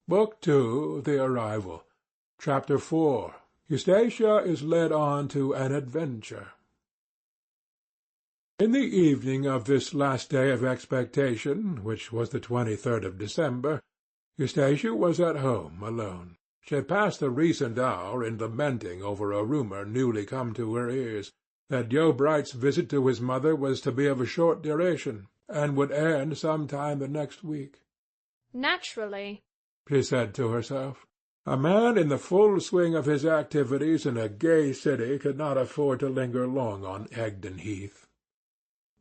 Book 2, The Arrival. Chapter 4. Eustacia is led on to an adventure. In the evening of this last day of expectation, which was the 23rd of December, Eustacia was at home alone. She had passed the recent hour in lamenting over a rumour newly come to her ears, that Yeobright's visit to his mother was to be of a short duration, and would end some time the next week. "Naturally," she said to herself. A man in the full swing of his activities in a gay city could not afford to linger long on Egdon Heath.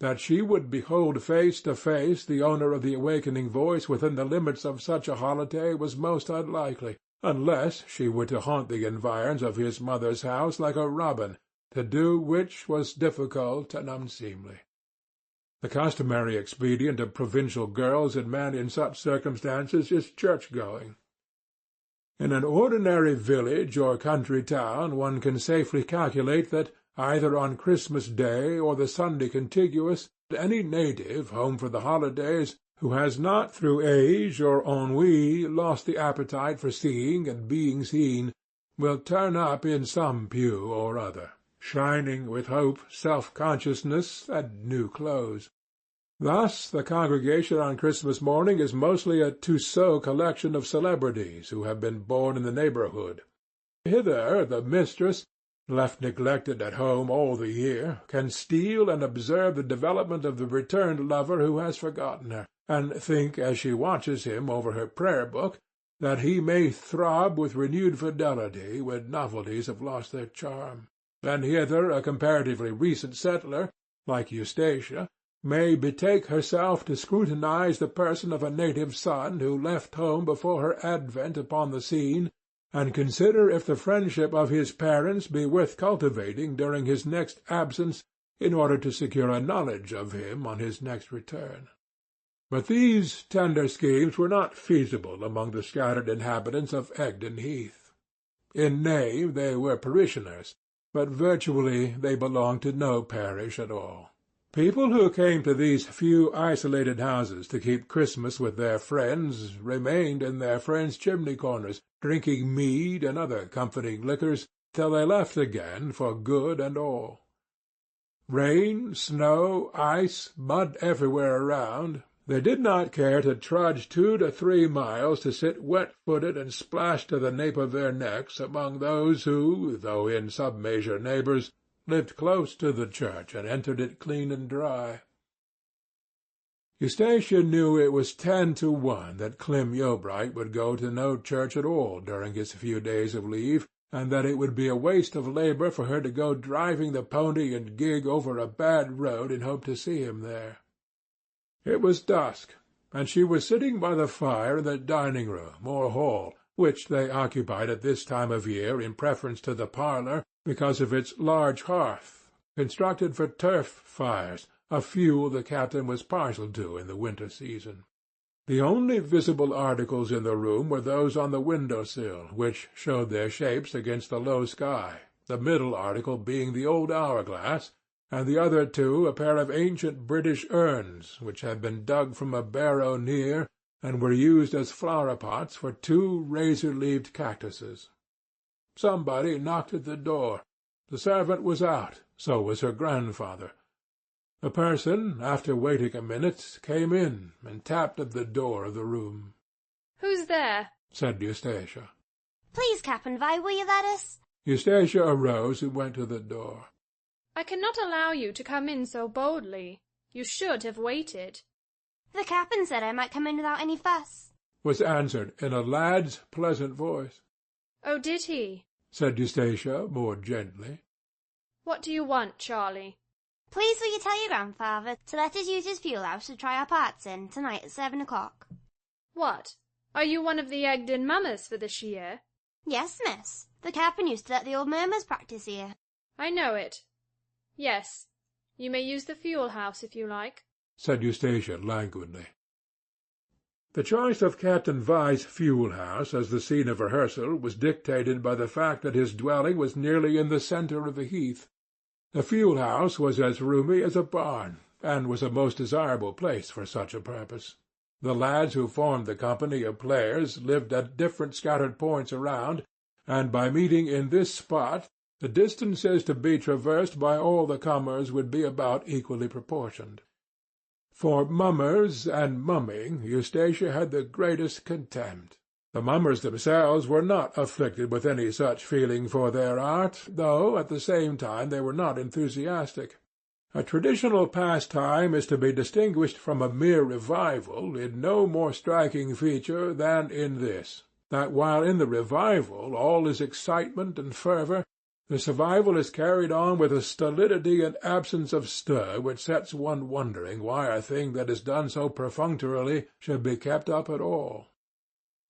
That she would behold face to face the owner of the awakening voice within the limits of such a holiday was most unlikely, unless she were to haunt the environs of his mother's house like a robin, to do which was difficult and unseemly. The customary expedient of provincial girls and men in such circumstances is church-going. In an ordinary village or country town one can safely calculate that, either on Christmas Day or the Sunday contiguous, any native home for the holidays, who has not through age or ennui lost the appetite for seeing and being seen, will turn up in some pew or other, shining with hope, self-consciousness, and new clothes. Thus the congregation on Christmas morning is mostly a Tussaud collection of celebrities who have been born in the neighbourhood. Hither the mistress, left neglected at home all the year, can steal and observe the development of the returned lover who has forgotten her, and think as she watches him over her prayer-book that he may throb with renewed fidelity when novelties have lost their charm. And hither a comparatively recent settler, like Eustacia, may betake herself to scrutinize the person of a native son who left home before her advent upon the scene, and consider if the friendship of his parents be worth cultivating during his next absence in order to secure a knowledge of him on his next return. But these tender schemes were not feasible among the scattered inhabitants of Egdon Heath. In name they were parishioners, but virtually they belonged to no parish at all. People who came to these few isolated houses to keep Christmas with their friends remained in their friends' chimney-corners, drinking mead and other comforting liquors, till they left again for good and all. Rain, snow, ice, mud everywhere around, they did not care to trudge 2 to 3 miles to sit wet-footed and splashed to the nape of their necks among those who, though in some measure neighbours, lived close to the church and entered it clean and dry. Eustacia knew it was 10 to 1 that Clym Yeobright would go to no church at all during his few days of leave, and that it would be a waste of labour for her to go driving the pony and gig over a bad road in hope to see him there. It was dusk, and she was sitting by the fire in the dining-room or hall, which they occupied at this time of year in preference to the parlour, because of its large hearth, constructed for turf fires, a fuel the captain was partial to in the winter season. The only visible articles in the room were those on the window-sill, which showed their shapes against the low sky, the middle article being the old hour-glass, and the other two a pair of ancient British urns, which had been dug from a barrow near, and were used as flower-pots for 2 razor-leaved cactuses. Somebody knocked at the door. The servant was out, so was her grandfather. The person, after waiting a minute, came in and tapped at the door of the room. "Who's there?" said Eustacia. "Please, Cap'n Vi, will you let us?" Eustacia arose and went to the door. "I cannot allow you to come in so boldly. You should have waited." "The Cap'n said I might come in without any fuss," was answered in a lad's pleasant voice. "Oh, did he?" said Eustacia more gently. "What do you want, Charlie?" "Please will you tell your grandfather to let us use his fuel-house to try our parts in tonight at 7 o'clock. "What? Are you one of the Egdon mummers for this year?" "Yes, miss. The Cap'n used to let the old mummers practise here." "I know it. Yes, you may use the fuel-house if you like," said Eustacia languidly. The choice of Captain Vi's fuel-house as the scene of rehearsal was dictated by the fact that his dwelling was nearly in the centre of the heath. The fuel-house was as roomy as a barn, and was a most desirable place for such a purpose. The lads who formed the company of players lived at different scattered points around, and by meeting in this spot, the distances to be traversed by all the comers would be about equally proportioned. For mummers and mumming Eustacia had the greatest contempt. The mummers themselves were not afflicted with any such feeling for their art, though at the same time they were not enthusiastic. A traditional pastime is to be distinguished from a mere revival in no more striking feature than in this, that while in the revival all is excitement and fervour, the survival is carried on with a stolidity and absence of stir which sets one wondering why a thing that is done so perfunctorily should be kept up at all.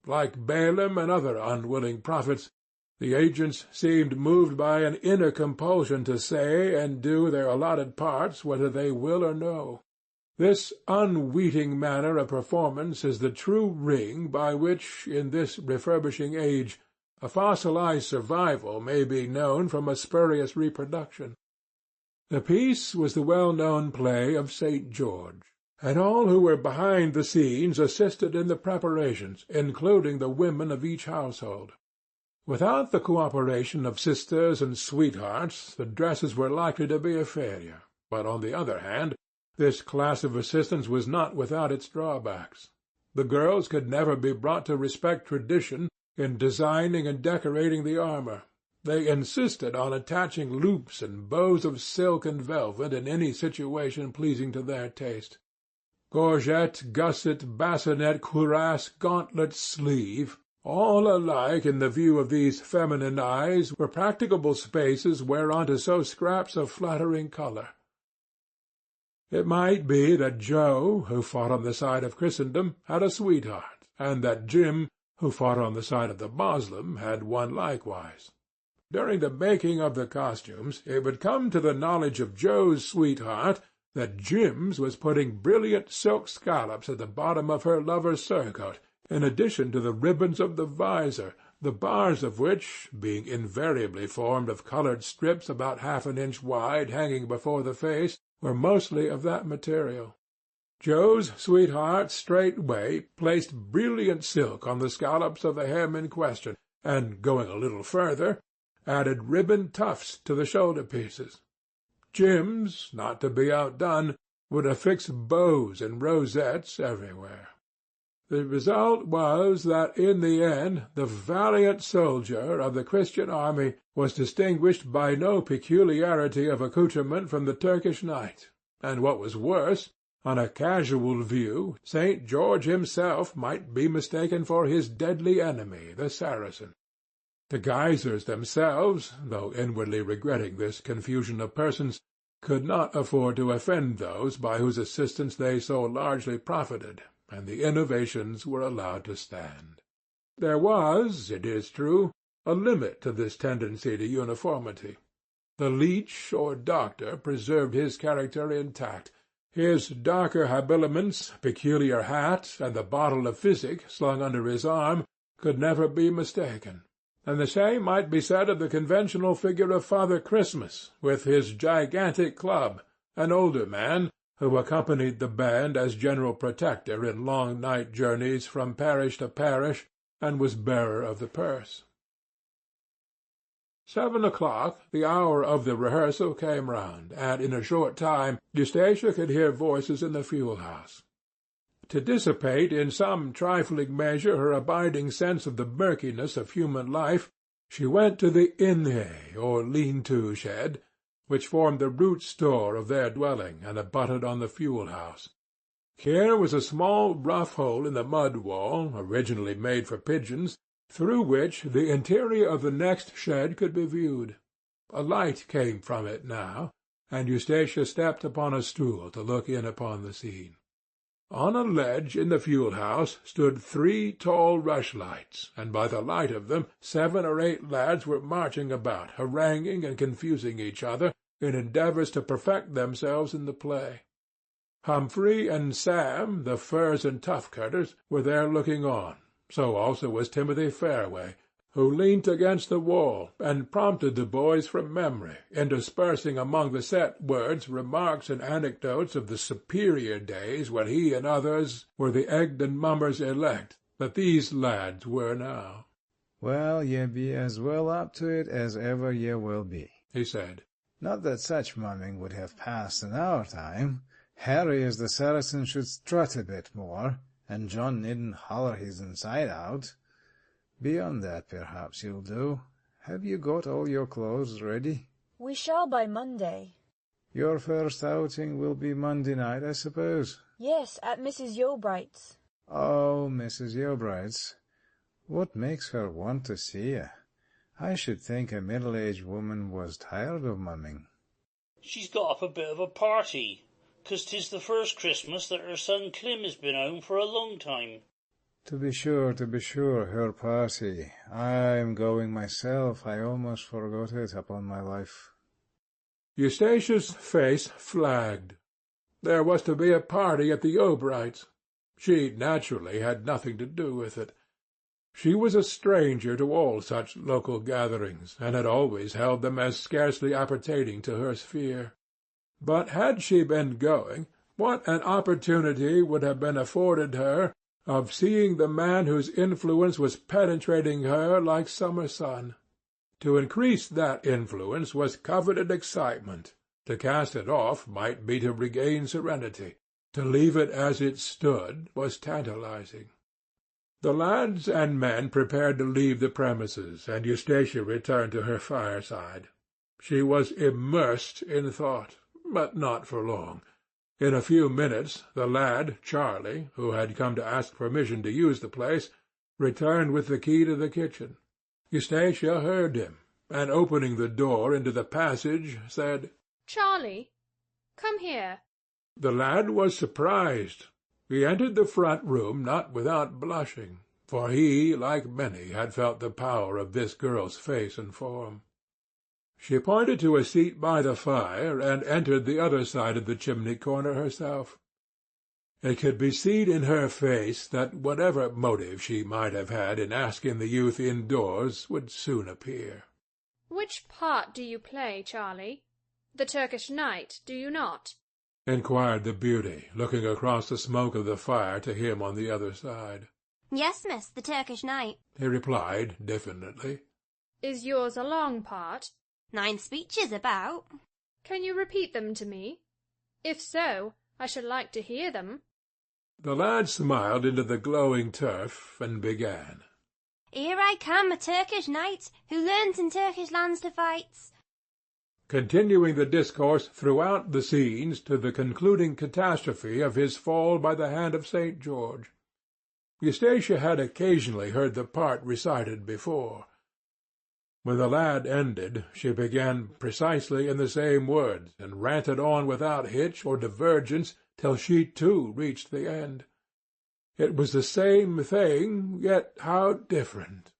Like Balaam and other unwilling prophets, the agents seemed moved by an inner compulsion to say and do their allotted parts whether they will or no. This unweeting manner of performance is the true ring by which, in this refurbishing age, a fossilized survival may be known from a spurious reproduction. The piece was the well-known play of St. George, and all who were behind the scenes assisted in the preparations, including the women of each household. Without the cooperation of sisters and sweethearts, the dresses were likely to be a failure, but on the other hand, this class of assistants was not without its drawbacks. The girls could never be brought to respect tradition in designing and decorating the armour. They insisted on attaching loops and bows of silk and velvet in any situation pleasing to their taste. Gorget, gusset, bassinet, cuirass, gauntlet, sleeve, all alike in the view of these feminine eyes, were practicable spaces whereon to sow scraps of flattering colour. It might be that Joe, who fought on the side of Christendom, had a sweetheart, and that Jim, who fought on the side of the Moslem, had one likewise. During the making of the costumes, it would come to the knowledge of Joe's sweetheart that Jim's was putting brilliant silk scallops at the bottom of her lover's surcoat, in addition to the ribbons of the visor, the bars of which, being invariably formed of coloured strips about half an inch wide hanging before the face, were mostly of that material. Joe's sweetheart straightway placed brilliant silk on the scallops of the hem in question, and, going a little further, added ribbon tufts to the shoulder-pieces. Jim's, not to be outdone, would affix bows and rosettes everywhere. The result was that in the end the valiant soldier of the Christian army was distinguished by no peculiarity of accoutrement from the Turkish knight, and what was worse, on a casual view, St. George himself might be mistaken for his deadly enemy, the Saracen. The Guisers themselves, though inwardly regretting this confusion of persons, could not afford to offend those by whose assistance they so largely profited, and the innovations were allowed to stand. There was, it is true, a limit to this tendency to uniformity. The leech or doctor preserved his character intact. His darker habiliments, peculiar hat, and the bottle of physic slung under his arm could never be mistaken, and the same might be said of the conventional figure of Father Christmas, with his gigantic club, an older man, who accompanied the band as general protector in long night journeys from parish to parish, and was bearer of the purse. 7 o'clock, the hour of the rehearsal, came round, and in a short time Eustacia could hear voices in the fuel-house. To dissipate in some trifling measure her abiding sense of the murkiness of human life, she went to the inhe, or lean-to shed, which formed the root store of their dwelling and abutted on the fuel-house. Here was a small rough hole in the mud wall, originally made for pigeons, through which the interior of the next shed could be viewed. A light came from it now, and Eustacia stepped upon a stool to look in upon the scene. On a ledge in the fuel-house stood 3 tall rushlights, and by the light of them 7 or 8 lads were marching about, haranguing and confusing each other, in endeavours to perfect themselves in the play. Humphrey and Sam, the furs and tuft-cutters, were there looking on. So also was Timothy Fairway, who leant against the wall and prompted the boys from memory, interspersing among the set words remarks and anecdotes of the superior days when he and others were the Egdon mummers elect that these lads were now. "Well, ye be as well up to it as ever ye will be," he said. "Not that such mumming would have passed in our time. Harry as the Saracen should strut a bit more, and John needn't holler his inside out. Beyond that, perhaps you'll do. Have you got all your clothes ready?" "We shall by Monday." "Your first outing will be Monday night, I suppose?" "Yes, at Mrs. Yeobright's." "Oh, Mrs. Yeobright's. What makes her want to see you? I should think a middle-aged woman was tired of mumming." "She's got up a bit of a party, 'cause 'tis the first Christmas that her son Clem has been home for a long time." To be sure, her party. I'm going myself. I almost forgot it, upon my life." Eustatia's face flagged. There was to be a party at the Yeobrights'. She naturally had nothing to do with it. She was a stranger to all such local gatherings, and had always held them as scarcely appertaining to her sphere. But had she been going, what an opportunity would have been afforded her of seeing the man whose influence was penetrating her like summer sun. To increase that influence was coveted excitement. To cast it off might be to regain serenity. To leave it as it stood was tantalizing. The lads and men prepared to leave the premises, and Eustacia returned to her fireside. She was immersed in thought, but not for long. In a few minutes the lad, Charlie, who had come to ask permission to use the place, returned with the key to the kitchen. Eustacia heard him, and opening the door into the passage, said, "Charlie, come here." The lad was surprised. He entered the front room not without blushing, for he, like many, had felt the power of this girl's face and form. She pointed to a seat by the fire, and entered the other side of the chimney-corner herself. It could be seen in her face that whatever motive she might have had in asking the youth indoors would soon appear. "Which part do you play, Charlie? The Turkish knight, do you not?" inquired the beauty, looking across the smoke of the fire to him on the other side. "Yes, miss, the Turkish knight." He replied diffidently. "Is yours a long part?" 9 speeches about. "Can you repeat them to me? If so, I should like to hear them." The lad smiled into the glowing turf, and began. "Here I come, a Turkish knight, who learnt in Turkish lands to fight." Continuing the discourse throughout the scenes to the concluding catastrophe of his fall by the hand of St. George. Eustacia had occasionally heard the part recited before. When the lad ended, she began precisely in the same words, and ranted on without hitch or divergence till she too reached the end. It was the same thing, yet how different!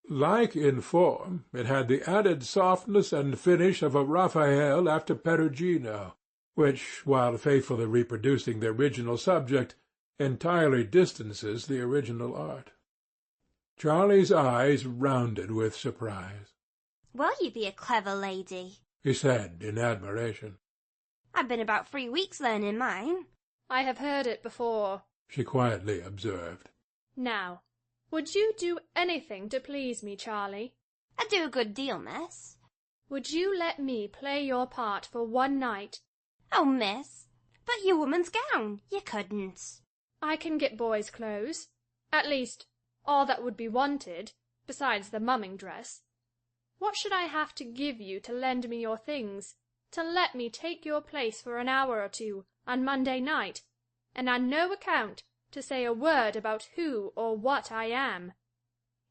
Like in form, it had the added softness and finish of a Raphael after Perugino, which, while faithfully reproducing the original subject, entirely distances the original art. Charlie's eyes rounded with surprise. "Well, you be a clever lady," he said in admiration. "I've been about 3 weeks learning mine." "I have heard it before," she quietly observed. "Now, would you do anything to please me, Charlie?" "I do a good deal, miss." "Would you let me play your part for one night?" "Oh, miss, but your woman's gown, you couldn't." "I can get boys' clothes. At least, all that would be wanted, besides the mumming dress. What should I have to give you to lend me your things, to let me take your place for an hour or two on Monday night, and on no account to say a word about who or what I am?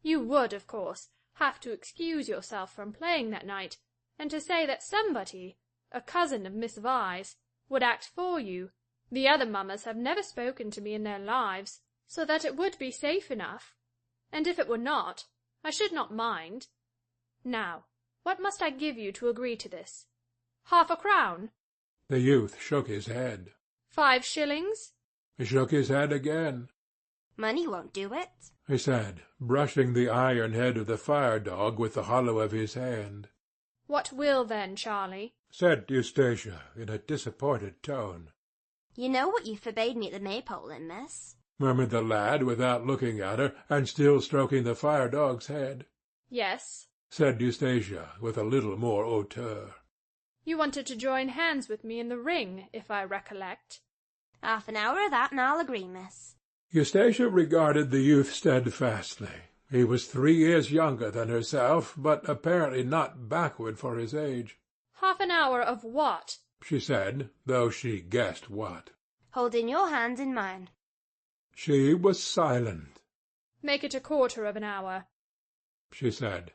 You would, of course, have to excuse yourself from playing that night, and to say that somebody, a cousin of Miss Vy's, would act for you. The other mummers have never spoken to me in their lives, so that it would be safe enough. And if it were not, I should not mind. Now, what must I give you to agree to this? 1/2 crown?" The youth shook his head. 5 shillings? He shook his head again. "Money won't do it." he said, brushing the iron head of the fire-dog with the hollow of his hand. What will, then, Charlie? Said Eustacia in a disappointed tone. You know what you forbade me at the maypole in, miss? Murmured the lad without looking at her, and still stroking the fire-dog's head. Yes. Said Eustacia with a little more hauteur. You wanted to join hands with me in the ring, if I recollect. Half an hour of that, and I'll agree, miss. Eustacia regarded the youth steadfastly. He was 3 years younger than herself, but apparently not backward for his age. Half an hour of what? She said, though she guessed what. Holding your hand in mine. She was silent. Make it a quarter of an hour, she said.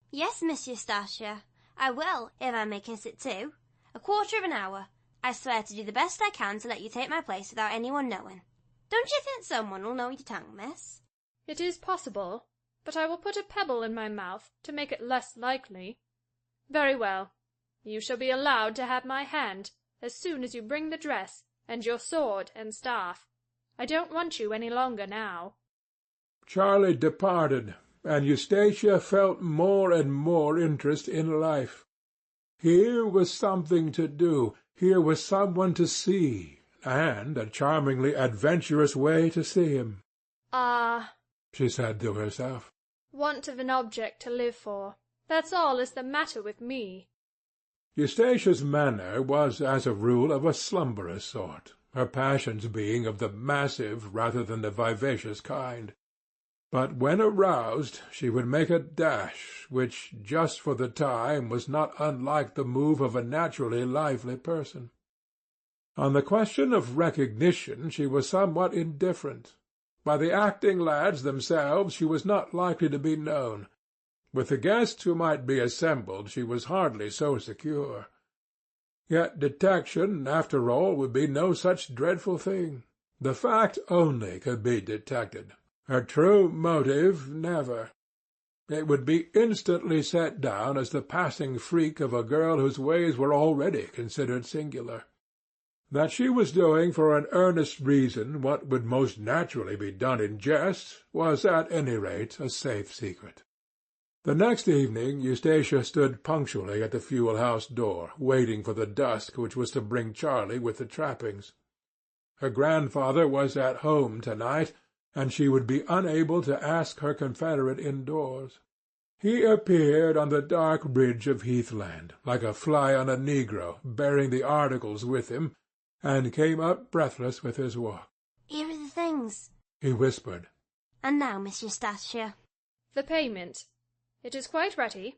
Yes, Miss Eustacia, I will, if I may kiss it too. A quarter of an hour. I swear to do the best I can to let you take my place without anyone knowing. Don't you think someone will know your tongue, miss? It is possible, but I will put a pebble in my mouth to make it less likely. Very well. You shall be allowed to have my hand as soon as you bring the dress and your sword and staff. I don't want you any longer now. Charlie departed, and Eustacia felt more and more interest in life. Here was something to do, here was someone to see, and a charmingly adventurous way to see him. Ah, she said to herself. Want of an object to live for. That's all is the matter with me. Eustacia's manner was, as a rule, of a slumberous sort, her passions being of the massive rather than the vivacious kind. But when aroused, she would make a dash, which, just for the time, was not unlike the move of a naturally lively person. On the question of recognition she was somewhat indifferent. By the acting lads themselves she was not likely to be known. With the guests who might be assembled she was hardly so secure. Yet detection, after all, would be no such dreadful thing. The fact only could be detected. Her true motive never. It would be instantly set down as the passing freak of a girl whose ways were already considered singular. That she was doing for an earnest reason what would most naturally be done in jest was at any rate a safe secret. The next evening Eustacia stood punctually at the fuel-house door, waiting for the dusk which was to bring Charlie with the trappings. Her grandfather was at home to-night, and she would be unable to ask her confederate indoors. He appeared on the dark ridge of heathland, like a fly on a negro, bearing the articles with him, and came up breathless with his walk. Here are the things, he whispered. And now, Miss Eustacia. The payment. It is quite ready.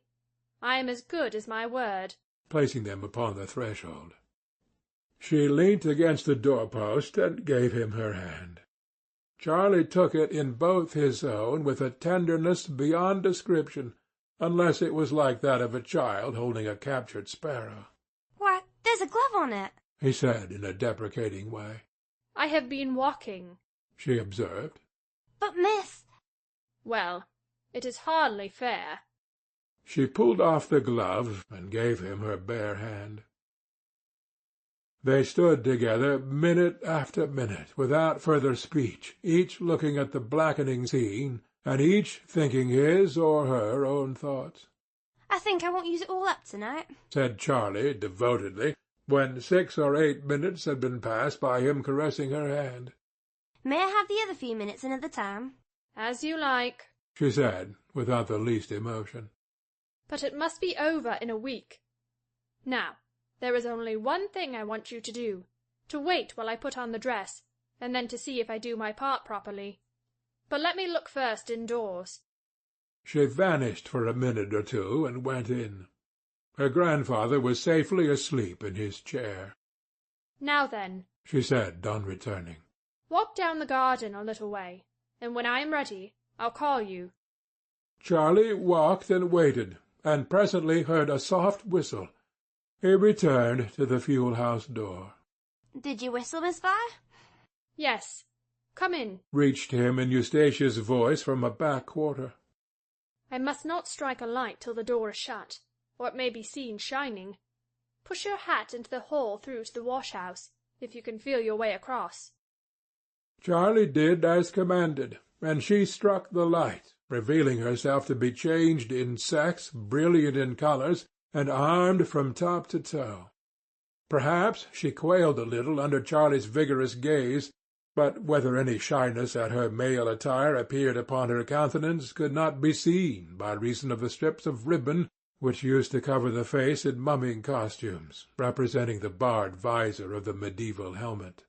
I am as good as my word. Placing them upon the threshold. She leant against the door-post and gave him her hand. Charlie took it in both his own with a tenderness beyond description, unless it was like that of a child holding a captured sparrow. Why, there's a glove on it, he said in a deprecating way. I have been walking, she observed. But, miss— Well, it is hardly fair. She pulled off the glove and gave him her bare hand. They stood together minute after minute, without further speech, each looking at the blackening scene, and each thinking his or her own thoughts. I think I won't use it all up tonight, said Charlie devotedly, when 6 or 8 minutes had been passed by him caressing her hand. May I have the other few minutes another time? As you like, she said, without the least emotion. But it must be over in a week. Now, there is only one thing I want you to do, to wait while I put on the dress, and then to see if I do my part properly. But let me look first indoors. She vanished for a minute or two and went in. Her grandfather was safely asleep in his chair. Now then, she said on returning, walk down the garden a little way, and when I am ready, I'll call you. Charlie walked and waited, and presently heard a soft whistle. He returned to the fuel-house door. Did you whistle, Miss Vi? Yes. Come in. Reached him in Eustacia's voice from a back quarter. I must not strike a light till the door is shut, or it may be seen shining. Push your hat into the hole through to the wash-house, if you can feel your way across. Charlie did as commanded, and she struck the light, revealing herself to be changed in sex, brilliant in colours, and armed from top to toe. Perhaps she quailed a little under Charlie's vigorous gaze, but whether any shyness at her male attire appeared upon her countenance could not be seen by reason of the strips of ribbon which used to cover the face in mumming costumes, representing the barred visor of the medieval helmet.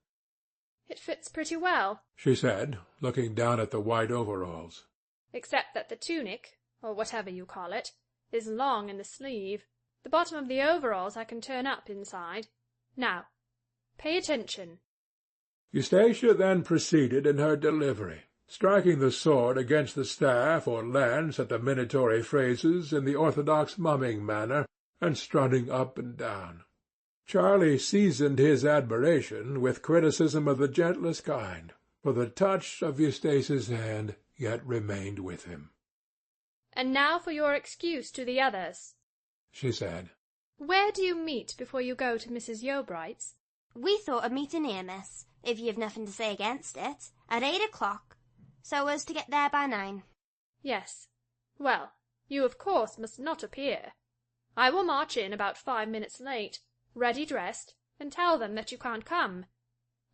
"It fits pretty well," she said, looking down at the white overalls. "except that the tunic, or whatever you call it, is long in the sleeve. The bottom of the overalls I can turn up inside. Now, pay attention." Eustacia then proceeded in her delivery, striking the sword against the staff or lance at the minatory phrases in the orthodox mumming manner, and strutting up and down. Charlie seasoned his admiration with criticism of the gentlest kind, for the touch of Eustace's hand yet remained with him. "And now for your excuse to the others," she said. "Where do you meet before you go to Mrs. Yeobright's?" We thought of meeting here, miss, if you've nothing to say against it, at 8 o'clock, so as to get there by 9. "Yes. Well, you of course must not appear. I will march in about 5 minutes late, ready dressed, and tell them that you can't come.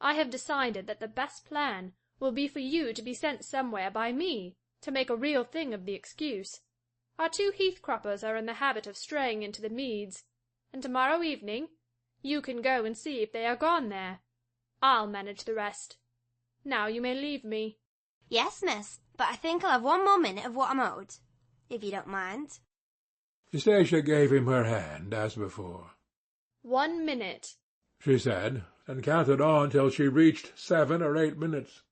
I have decided that the best plan will be for you to be sent somewhere by me, to make a real thing of the excuse. Our 2 Heathcroppers are in the habit of straying into the meads, and tomorrow evening you can go and see if they are gone there. I'll manage the rest. Now you may leave me." Yes, miss, but I think I'll have 1 more minute of what I'm owed, if you don't mind. Eustacia gave him her hand, as before. 1 minute, she said, and counted on till she reached 7 or 8 minutes.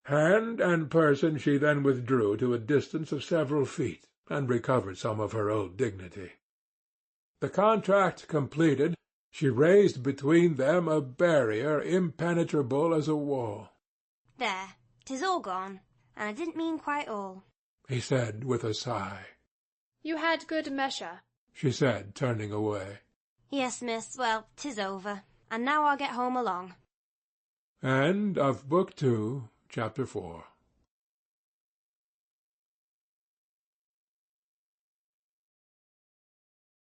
Hand and person she then withdrew to a distance of several feet, and recovered some of her old dignity. The contract completed, she raised between them a barrier impenetrable as a wall. There, 'tis all gone, and I didn't mean quite all, he said with a sigh. "You had good measure," she said, turning away. Yes, miss, well, 'tis over, and now I'll get home along. End of Book 2, Chapter 4.